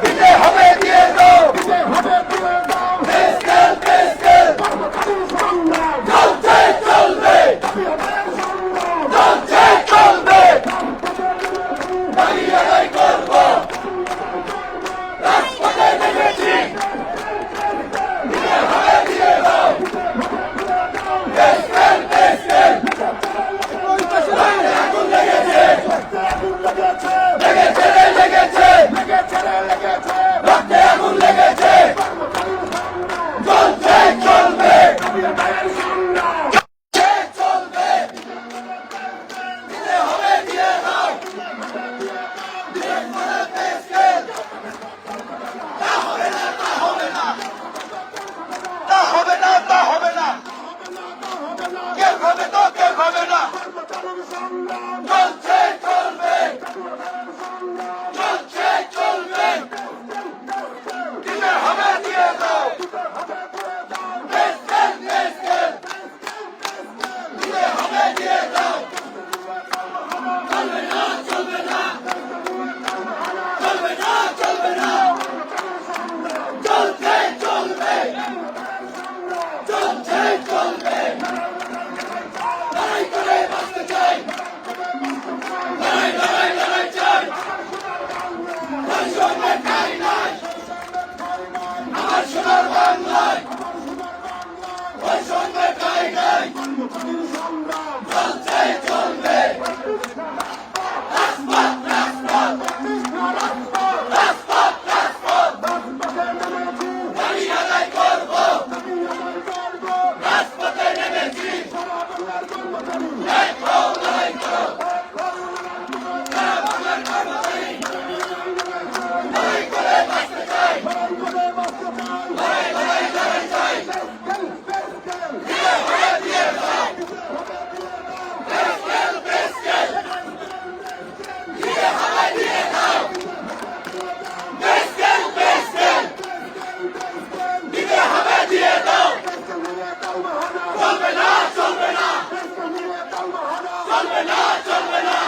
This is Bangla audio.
দিতে হবে দিয়ে দাও চলছে চলবে চলছে চলবে দাবি আদায় করবো রাজপথে নেমেছি দিতে হবে দিয়ে দাও আগুন লেগেছে লেগেছে রে লেগেছে রক্তে আগুন লেগেছে চলছে চলবে চলবে দিতে হবে দিয়ে দাও তা হবে না তা হবে না তা হবে না তা হবে না কেউ হবে তো কেউ হবে না চলছে চলবে চলছে চলবে দিতে হবে দিয়ে দাও দিতে হবে দিয়ে দাও চলবে না চলবে না চলবে না চলবে না চলছে চলবে চলছে চলবে লড়াই করে বাঁচতে চাই লড়াই লড়াই লড়াই চাই বৈষম্যে ঠাঁই নাই আমার সোনার বাংলায় বৈষম্যে ঠাঁই নাই চলছে চলবে রাজপথ রাজপথ রাজপথ রাজপথ দাবি আদায় করবো রাজপথে নেমেছি দেখো লড়াই করো সারা বাংলার কর্মচারী লড়াই করে বাঁচতে চাই লড়াই লড়াই লড়াই চাই দিতে হবে দিয়ে দাও বেস্কেল বেস্কেল দিতে হবে দিয়ে দাও বেস্কেল বেস্কেল দিতে হবে দিয়ে দাও চলবে না চলবে না চলবে না চলবে না